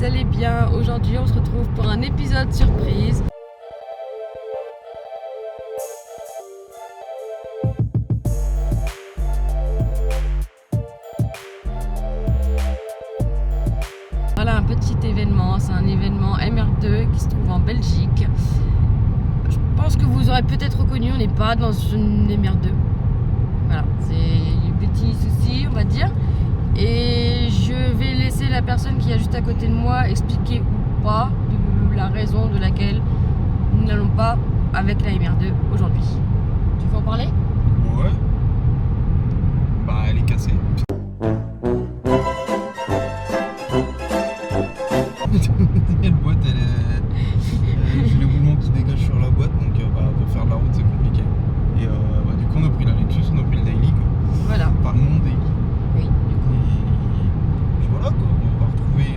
vous allez bien. Aujourd'hui on se retrouve pour un épisode surprise. Voilà un petit événement, c'est un événement MR2 qui se trouve en Belgique. Je pense que vous aurez peut-être reconnu, on n'est pas dans une MR2. Voilà, c'est un petit souci on va dire. Et je vais laisser la personne qui est juste à côté de moi expliquer ou pas de la raison de laquelle nous n'allons pas avec la MR2 aujourd'hui. Tu veux en parler? Ouais. Bah elle est cassée. La boîte j'ai les roulements qui dégagent sur la boîte donc pour faire de la route c'est compliqué. Et du coup on a pris la Lexus, on a pris le Daily quoi. Voilà. Enfin mon Daily. Oui, du coup. Et voilà quoi, on va retrouver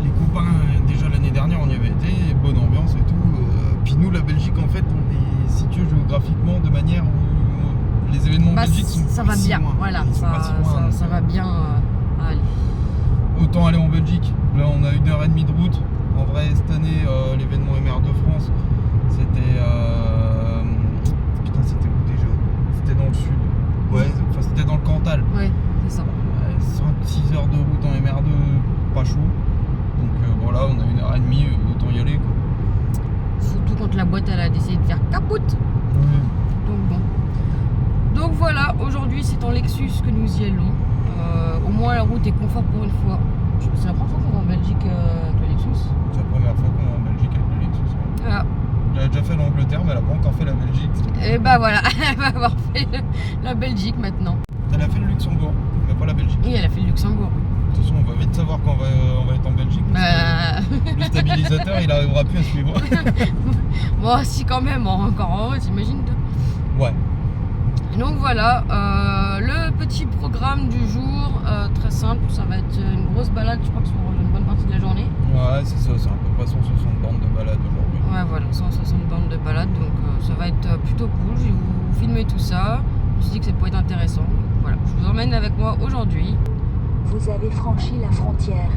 les copains. Déjà l'année dernière on y avait été, bonne ambiance et tout. Puis nous la Belgique en fait on est situé géographiquement de manière où les événements en Belgique sont ça pas va si bien, loin. voilà, Ils sont pas si loin, ça va bien aller. Autant aller en Belgique. Là on a 1h30 de route. En vrai cette année l'événement MR2 France c'était putain c'était où déjà? C'était dans le sud. Ouais, enfin c'était dans le Cantal. Ouais, c'est ça. 5-6 heures de route en MR2, pas chaud. Donc voilà, on a 1h30, autant y aller quoi. Surtout quand la boîte elle a décidé de faire capote. Donc bon. Donc voilà, aujourd'hui c'est en Lexus que nous y allons. Au moins la route est confort pour une fois. C'est la première fois qu'on va en Belgique avec le Lexus. C'est la première fois qu'on est en Belgique avec le Lexus. Voilà. Elle a déjà fait l'Angleterre, mais elle a pas encore fait la Belgique. Et bah voilà, elle va avoir fait la Belgique maintenant. Elle a fait le Luxembourg, mais pas la Belgique. Et elle a fait le Luxembourg. De toute façon, on va vite savoir quand on va être en Belgique. Parce que le stabilisateur, il arrivera plus à suivre. Bon, si quand même, encore en haut, t'imagines toi. Ouais. Donc voilà, le petit programme du jour, très simple, ça va être une grosse balade, je crois que sur une bonne partie de la journée. Ouais, c'est ça, c'est à peu près 160 bornes de balade aujourd'hui. Ouais, voilà, 160 bornes de balade, donc ça va être plutôt cool. Je vais vous filmer tout ça. Je me suis dit que ça pourrait être intéressant. Donc, voilà, je vous emmène avec moi aujourd'hui. Vous avez franchi la frontière.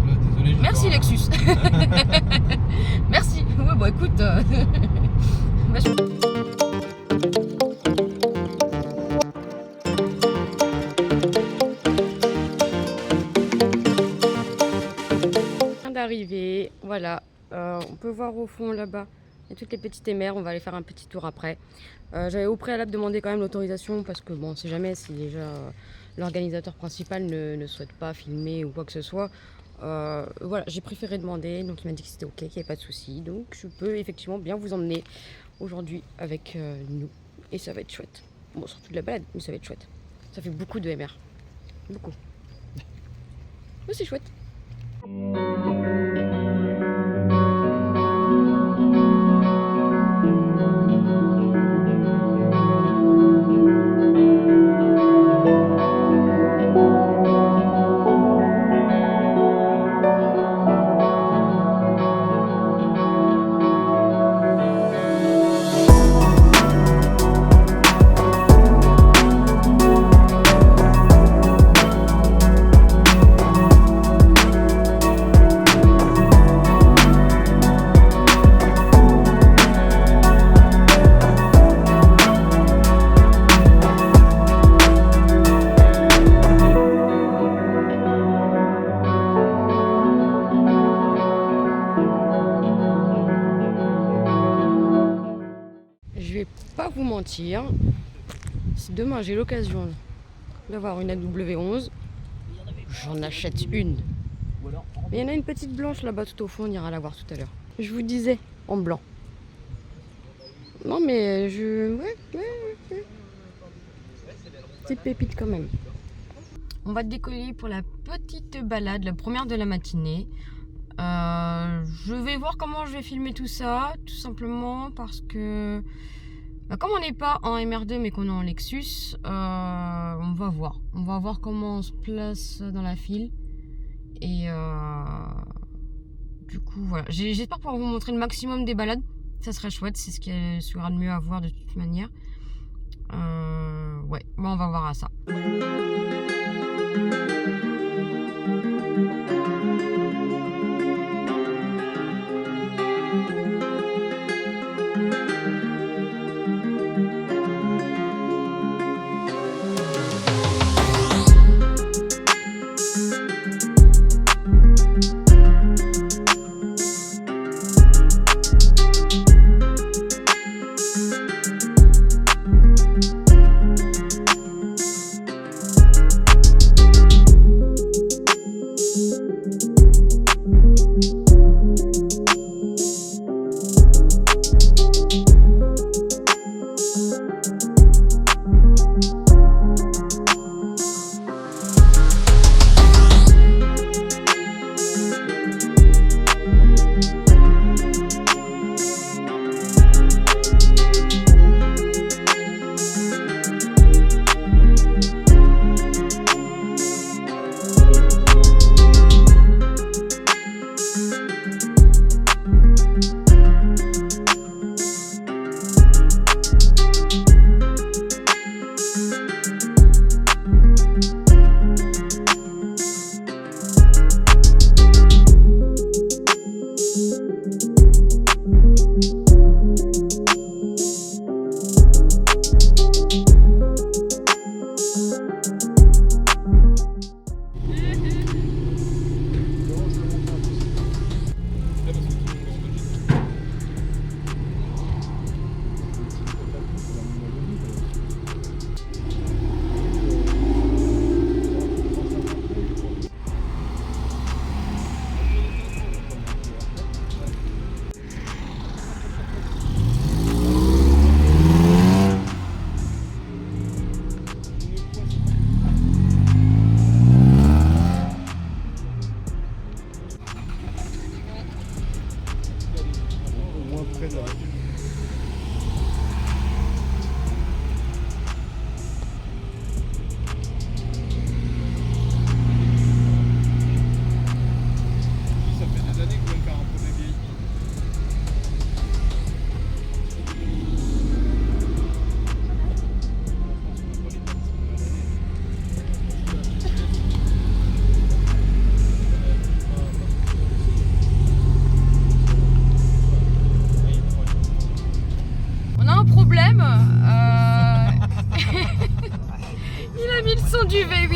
Là, désolé, Merci Lexus. Merci. Ouais, bon écoute. D'arriver, voilà. On peut voir au fond là-bas. Il y a toutes les petites émers, on va aller faire un petit tour après. J'avais au préalable demandé quand même l'autorisation parce que bon, on sait jamais si déjà l'organisateur principal ne souhaite pas filmer ou quoi que ce soit. Voilà, j'ai préféré demander, donc il m'a dit que c'était ok, qu'il n'y avait pas de souci. Donc je peux effectivement bien vous emmener aujourd'hui avec nous et ça va être chouette. Bon, surtout de la balade, mais ça va être chouette. Ça fait beaucoup de MR, beaucoup. Mais c'est chouette. Pas vous mentir, si demain j'ai l'occasion d'avoir une AW11, j'en achète une. Mais il y en a une petite blanche là-bas tout au fond, on ira la voir tout à l'heure. Je vous disais, en blanc. Non mais ouais. Petite pépite quand même. On va décoller pour la petite balade, la première de la matinée. Je vais voir comment je vais filmer tout ça, tout simplement parce que comme on n'est pas en MR2 mais qu'on est en Lexus, on va voir. On va voir comment on se place dans la file. Et du coup, voilà. J'espère pouvoir vous montrer le maximum des balades. Ça serait chouette, c'est ce qui sera de mieux à voir de toute manière. Ouais, bon, on va voir à ça.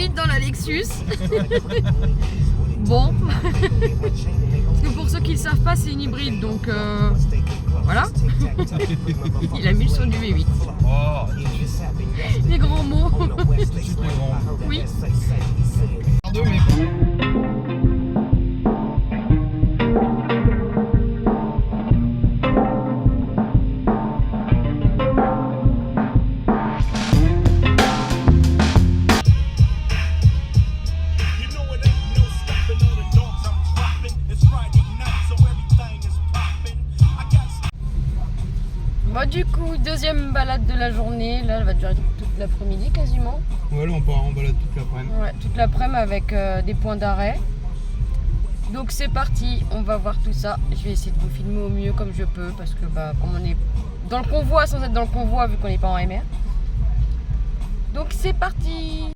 V8 dans la Lexus. Bon. Parce que pour ceux qui ne le savent pas, c'est une hybride, donc voilà. Il a mis le son du V8. Oh, Les grands mots. Oui. Pardon, mais... Bon, du coup, deuxième balade de la journée. Là, elle va durer toute l'après-midi quasiment. Ouais, là on part en balade toute l'après-midi. Ouais, toute l'après-midi avec des points d'arrêt. Donc c'est parti, on va voir tout ça. Je vais essayer de vous filmer au mieux comme je peux parce que comme on est dans le convoi sans être dans le convoi vu qu'on n'est pas en MR. Donc c'est parti.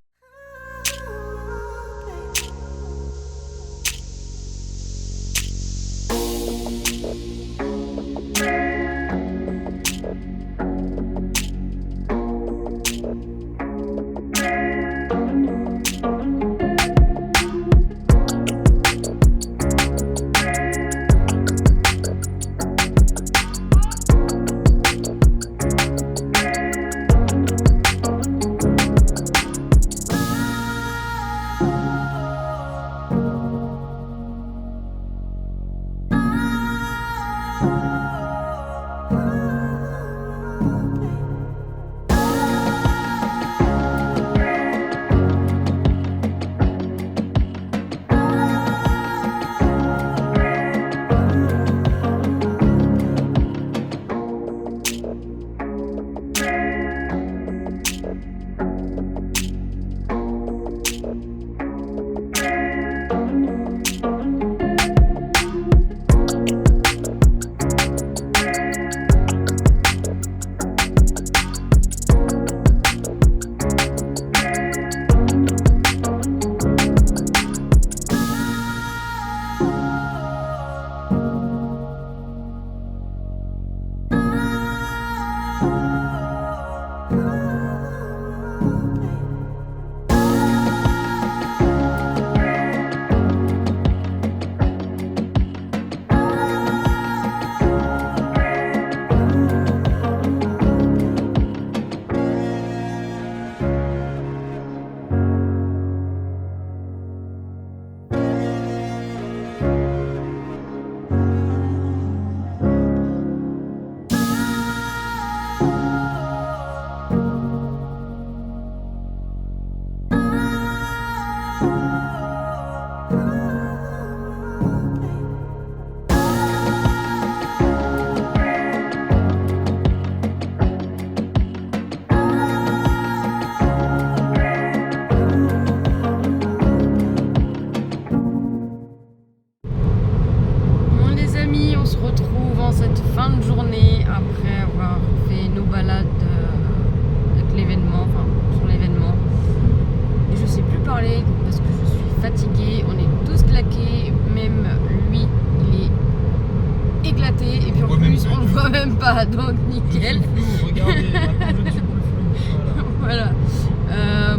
pas, donc nickel. Regardez, maintenant je ne suis plus flou. Voilà.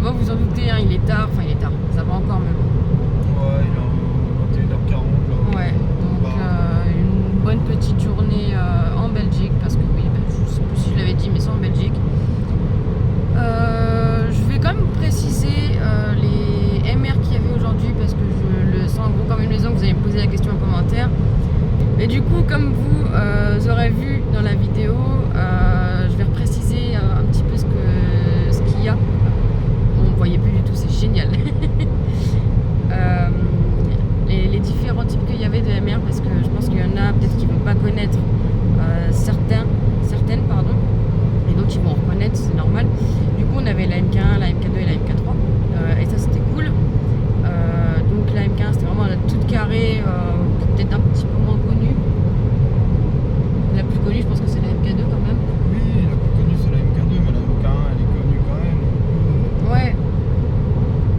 Bon, vous en doutez, hein, il est tard, ça va encore, mais bon. Ouais, il est 21h40 là. Ouais, donc une bonne petite journée en Belgique, parce que oui, je sais plus si je l'avais dit, mais c'est en Belgique. Je vais quand même préciser les MR qu'il y avait aujourd'hui, parce que je le sens gros comme une maison, vous allez me poser la question en commentaire. Et du coup, comme vous aurez vu dans la vidéo, je vais repréciser un petit peu ce qu'il y a. On ne voyait plus du tout, c'est génial. Les différents types qu'il y avait de MR, parce que je pense qu'il y en a peut-être qui ne vont pas connaître certaines, et d'autres qui vont reconnaître, c'est normal. Du coup, on avait la MK1, la MK2 et la MK3, et ça c'était cool. Donc la MK1 c'était vraiment la toute carrée, peut-être un petit peu moins connue. La plus connue, je pense que c'est la MK2 quand même. Oui, la plus connue c'est la MK2, mais la MK1 elle est connue quand même. Ouais.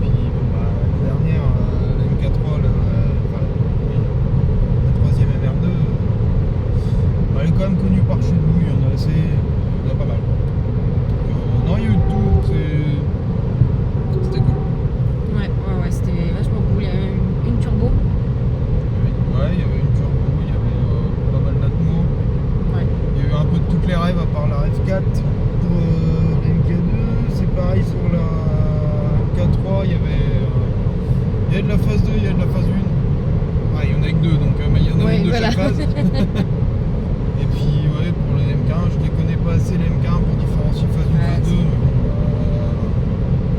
Puis la dernière, la MK3, la troisième MR2, elle est quand même connue par chez nous, il y en a assez, il y en a pas mal. Non, il y a eu de tout, c'était cool. phase 2, il y a de la phase 1. Ah, il y en a que 2, donc mais il y en a Ouais, une de voilà. chaque phase. Et puis, ouais, pour les MK1, je les connais pas assez les MK1 pour différencier phase 1, Ouais, phase 2. c'est- Mais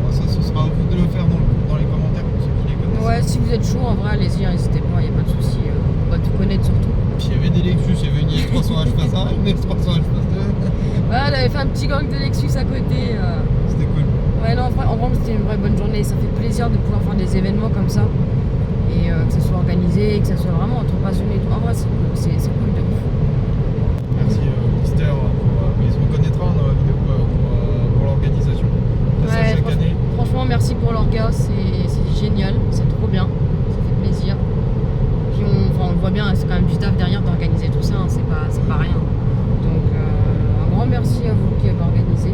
bon, ça, ce sera à vous de le faire dans les commentaires pour ceux qui les connaissent. Ouais, si vous êtes chaud, en vrai, allez-y, n'hésitez pas, il n'y a pas de souci. On va tout connaître surtout. Puis il y avait des Lexus, il y avait une IS300H phase 1, une IS300H phase 2. Voilà, elle avait fait un petit gang de Lexus à côté. C'était cool. Ouais, non, en vrai, c'était une vraie bonne journée. Ça fait plaisir de pouvoir faire des événements comme ça. Et que ça soit organisé, que ça soit vraiment entre passionnés. et tout. En vrai, c'est cool, c'est cool de ouf. Merci Mister, il se reconnaîtra dans la vidéo pour l'organisation. On fait ça Ouais, chaque année. franchement, merci pour l'orga, c'est génial, c'est trop bien, ça fait plaisir. Puis on le voit bien, c'est quand même du taf derrière d'organiser tout ça, hein, c'est pas rien. Donc un grand merci à vous qui avez organisé.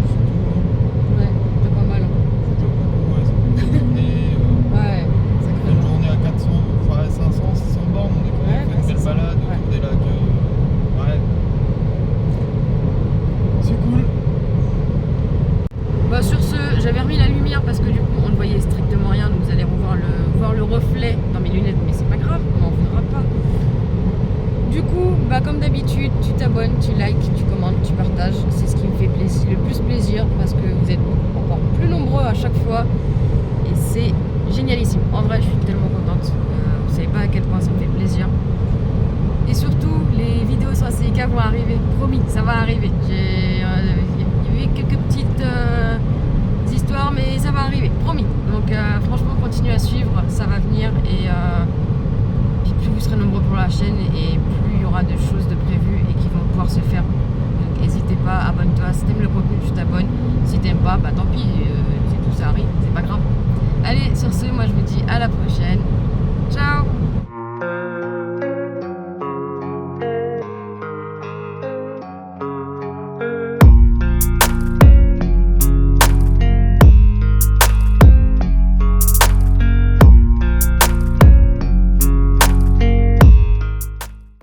C'est tout, hein. Ouais, c'est pas mal. Ouais, ça fait une bonne journée. Ouais, Une sacrément. journée à 400, enfin 500, 600 bornes, on est quand Ouais, même fait une belle c'est ça. balade autour Ouais. des lacs. Ouais. C'est cool. Bah, sur ce, j'avais remis la lumière parce que du coup on ne voyait strictement rien, donc vous allez voir le reflet dans mes lunettes, mais c'est pas grave, on n'en voudra pas. Du coup, bah, comme d'habitude, tu t'abonnes, tu likes, tu commentes, tu partages, c'est ce qui me fait le plus plaisir parce que vous êtes encore plus nombreux à chaque fois et c'est génialissime. En vrai, je suis tellement contente, vous savez pas à quel point ça me fait plaisir. Et surtout, les vidéos sur la CIK vont arriver, promis, ça va arriver. Il y a eu quelques petites histoires, mais ça va arriver, promis. Donc franchement, continuez à suivre, ça va venir et puis plus vous serez nombreux pour la chaîne et plus il y aura de choses de prévues et qui vont pouvoir se faire. Donc n'hésitez pas, abonne-toi, si t'aimes le contenu, tu t'abonnes. Si t'aimes pas, bah tant pis, c'est tout, ça arrive, c'est pas grave. Allez, sur ce, moi je vous dis à la prochaine.